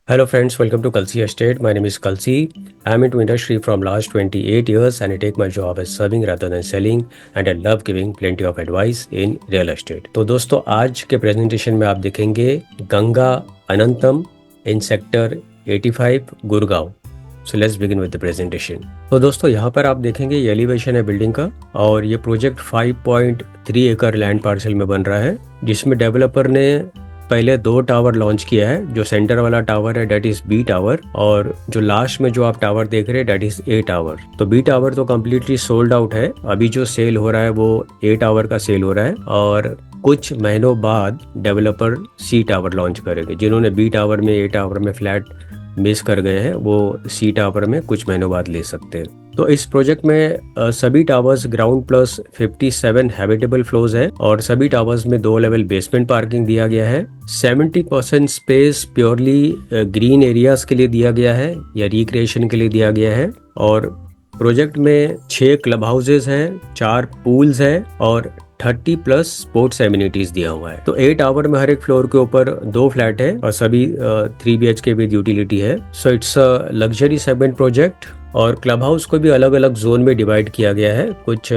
Hello friends, welcome to Kalsi Estate. My name is Kalsi. I'm into industry from last 28 years and I take my job as serving rather than selling and I love giving plenty of advice in real estate. तो दोस्तों आज के presentation में आप देखेंगे Ganga Anantam in sector 85 Gurgaon. So let's begin with the presentation. तो दोस्तों यहाँ पर आप देखेंगे ये एलिवेशन है बिल्डिंग का और ये प्रोजेक्ट 5.3 एकड़ लैंड पार्सल में बन रहा है जिसमें डेवलपर ने पहले 2 टावर लॉन्च किया है. जो सेंटर वाला टावर है डेट इज बी टावर और जो लास्ट में जो आप टावर देख रहे हैं डेट इज ए टावर. तो बी टावर तो कम्प्लीटली सोल्ड आउट है. अभी जो सेल हो रहा है वो ए टावर का सेल हो रहा है और कुछ महीनों बाद डेवलपर सी टावर लॉन्च करेंगे. जिन्होंने बी टावर में ए टावर में फ्लैट मिस कर गए हैं वो सी टावर में कुछ महीनों बाद ले सकते हैं. तो इस प्रोजेक्ट में सभी towers ground plus 57 habitable floors है और सभी टावर्स में 2 लेवल बेसमेंट पार्किंग दिया गया है. 70% स्पेस प्योरली ग्रीन एरियाज के लिए दिया गया है या रिक्रिएशन के लिए दिया गया है. और प्रोजेक्ट में 6 क्लब हाउसेज हैं, 4 पूल्स हैं और 30 प्लस स्पोर्ट्स एमिनिटीज दिया हुआ है. तो 8 टावर में हर एक फ्लोर के ऊपर 2 फ्लैट है और सभी 3 BHK विद यूटिलिटी है. So it's a luxury segment project और क्लब हाउस को भी अलग अलग जोन में डिवाइड किया गया है. कुछ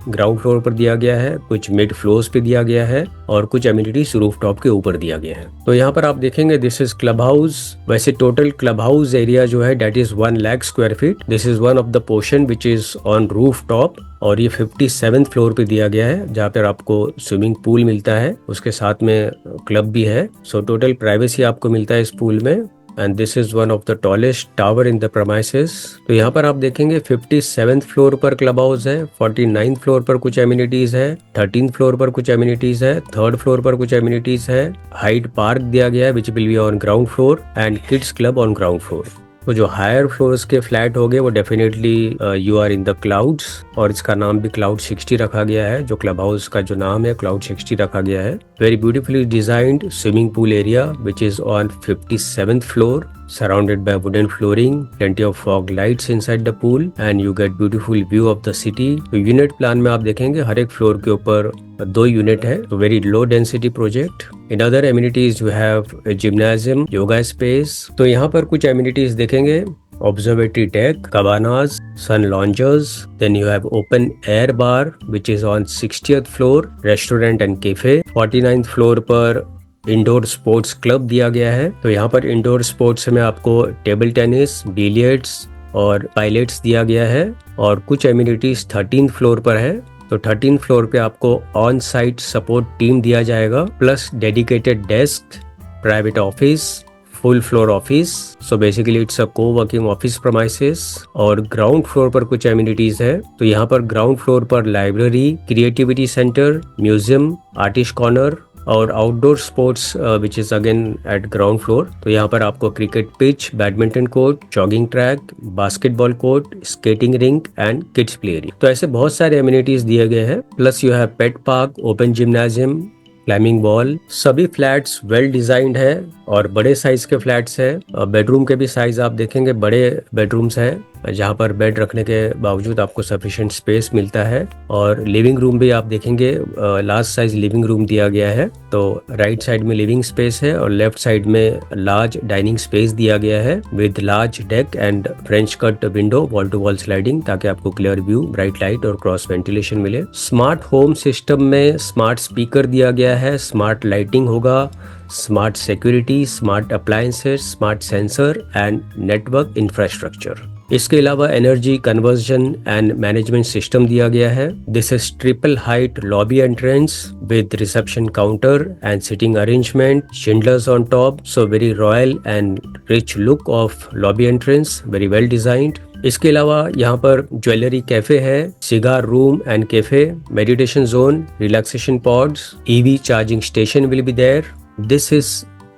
ग्राउंड फ्लोर पर दिया गया है, कुछ मिड फ्लोर्स पे दिया गया है और कुछ एमिनिटीज रूफ टॉप के ऊपर दिया गया है. तो यहाँ पर आप देखेंगे दिस इज क्लब हाउस. वैसे टोटल क्लब हाउस एरिया जो है that is 1 lakh square feet. This is one of the portion which is on roof top और ये 57th फ्लोर पे दिया गया है जहाँ पर आपको स्विमिंग पूल मिलता है, उसके साथ में क्लब भी है. सो टोटल प्राइवेसी आपको मिलता है इस पूल में. And this is one of the tallest tower in the premises. तो यहाँ पर आप देखेंगे 57th फ्लोर पर क्लब हाउस है, 49th फ्लोर पर कुछ एमिनिटीज है, 13th फ्लोर पर कुछ एमिनिटीज है, 3rd फ्लोर पर कुछ एमिनिटीज है. हाइड पार्क दिया गया है which will be on ground floor and kids club on ground floor. तो जो हायर फ्लोर्स के फ्लैट हो गए वो definitely you are in the clouds और इसका नाम भी क्लाउड 60 रखा गया है. जो क्लब हाउस का जो नाम है क्लाउड 60 रखा गया है. Very beautifully designed swimming pool area which is on 57th floor surrounded by wooden flooring, plenty of fog lights inside the pool and you get beautiful view of the city. तो unit plan में आप देखेंगे हर एक floor के ऊपर 2 unit है. तो very low density project. In other amenities you have gymnasium, yoga space. तो यहाँ पर कुछ एमिनिटीज देखेंगे. Observatory deck, cabanas, sun loungers. Then you have open air bar which is on 60th floor, restaurant and cafe. 49th floor पर indoor sports club दिया गया है. तो यहाँ पर इंडोर स्पोर्ट्स में आपको टेबल टेनिस, बिलियर्ड्स और पायलट्स दिया गया है. और कुछ एमिनिटीज 13th फ्लोर पर है. तो 13th फ्लोर पे आपको ऑन साइट सपोर्ट टीम दिया जाएगा plus dedicated desk, private office, full floor office. So basically it's a co-working office premises. और ग्राउंड फ्लोर पर कुछ एमिनिटीज है. तो यहाँ पर ग्राउंड फ्लोर पर library, creativity centre, museum, artist corner और outdoor sports which is again at ground floor. तो यहाँ पर आपको cricket pitch, badminton court, jogging track, basketball court, skating rink and kids play area. तो ऐसे बहुत सारे एमिनिटीज दिए गए हैं. Plus you have pet park, open gymnasium, climbing wall. सभी फ्लैट्स वेल डिजाइंड है और बड़े साइज के फ्लैट्स है. बेडरूम के भी साइज आप देखेंगे बड़े बेडरूम्स है जहाँ पर बेड रखने के बावजूद आपको सफिशिएंट स्पेस मिलता है. और लिविंग रूम भी आप देखेंगे लार्ज साइज लिविंग रूम दिया गया है. तो राइट साइड में लिविंग स्पेस है और लेफ्ट साइड में लार्ज डाइनिंग स्पेस दिया गया है with large deck and french cut window, wall to wall sliding, ताकि आपको क्लियर व्यू, ब्राइट लाइट और क्रॉस वेंटिलेशन मिले. स्मार्ट होम सिस्टम में स्मार्ट स्पीकर दिया गया है, स्मार्ट लाइटिंग होगा, smart security, smart appliances, smart sensor and network infrastructure. इसके अलावा energy conversion and management system दिया गया है. This is triple height lobby entrance with reception counter and sitting arrangement, chandeliers on top. So very royal and rich look of lobby entrance, very well designed. इसके अलावा यहाँ पर jewellery cafe है, cigar room and cafe, meditation zone, relaxation pods, EV charging station will be there. This is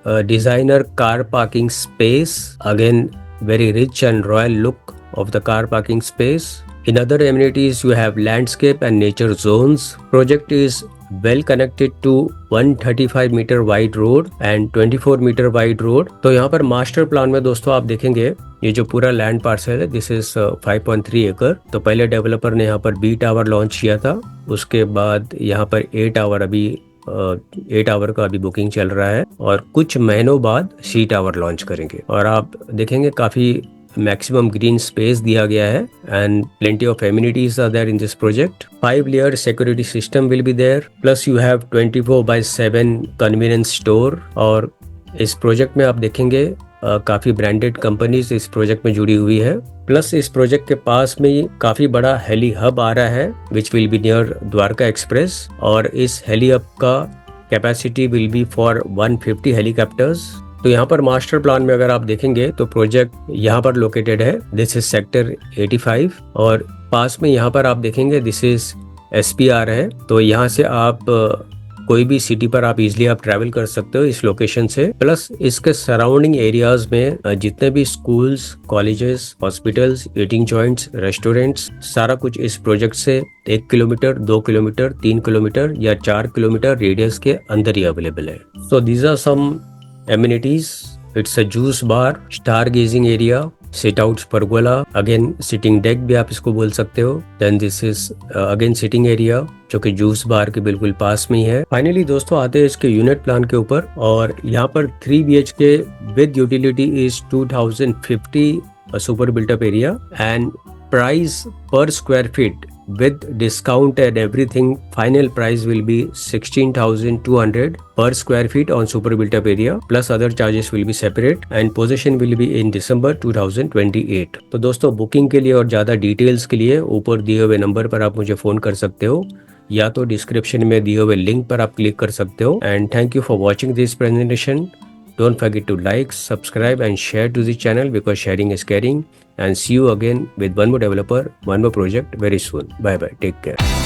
a designer car parking space. Again, very rich and royal look of the car parking space. In other amenities, you have landscape and nature zones. Project is well connected to 135 meter wide road and 24 meter wide road. तो यहाँ पर master plan में दोस्तों आप देखेंगे ये जो पूरा लैंड पार्सल है दिस इज 5.3 एकड़. तो पहले डेवलपर ने यहाँ पर बी टावर लॉन्च किया था, उसके बाद यहाँ पर ए टावर अभी 8 आवर का अभी बुकिंग चल रहा है और कुछ महीनों बाद सी टावर लॉन्च करेंगे। और आप देखेंगे काफी मैक्सिमम ग्रीन स्पेस दिया गया है and plenty of amenities are there in this project. 5-layer security system will be there, plus you have 24/7 convenience store। और इस प्रोजेक्ट में आप देखेंगे काफी ब्रांडेड कंपनीज इस प्रोजेक्ट में जुड़ी हुई है। प्लस इस प्रोजेक्ट के पास में ये काफी बड़ा हेली हब आ रहा है which will be near Dwarka express, और इस हेली हब का capacity will be for 150 helicopters. तो यहाँ पर मास्टर प्लान में अगर आप देखेंगे तो प्रोजेक्ट यहाँ पर लोकेटेड है, दिस इज सेक्टर 85, और पास में यहाँ पर आप देखेंगे दिस इज SPR है। तो यहाँ से आप कोई भी सिटी पर आप इजिली आप ट्रैवल कर सकते हो इस लोकेशन से। प्लस इसके सराउंडिंग एरियाज में जितने भी schools, colleges, hospitals, eating joints, restaurants, सारा कुछ इस प्रोजेक्ट से 1 किलोमीटर, 2 किलोमीटर, 3 किलोमीटर या 4 किलोमीटर रेडियस के अंदर ही अवेलेबल है। So these are some amenities. It's a juice bar, stargazing area, sit outs pergola, again sitting deck भी आप इसको बोल सकते हो। Then this is again sitting area जो कि जूस बार के बिल्कुल पास में ही है। फाइनली दोस्तों आते हैं इसके यूनिट प्लान के ऊपर, और यहाँ पर 3 BHK with utility is 2050 super built-up area and price per square feet with discount and everything, final price will be 16,200 per square feet on super built up area, plus other charges will be separate and possession will be in December 2028। तो दोस्तों booking के लिए और ज़्यादा details के लिए ऊपर दिए हुए नंबर पर आप मुझे फ़ोन कर सकते हो, या तो डिस्क्रिप्शन में दिए हुए लिंक पर आप क्लिक कर सकते हो। And thank you for watching this presentation. Don't forget to like, subscribe and share to the channel because sharing is caring, and see you again with one more developer, one more project very soon. Bye bye. Take care.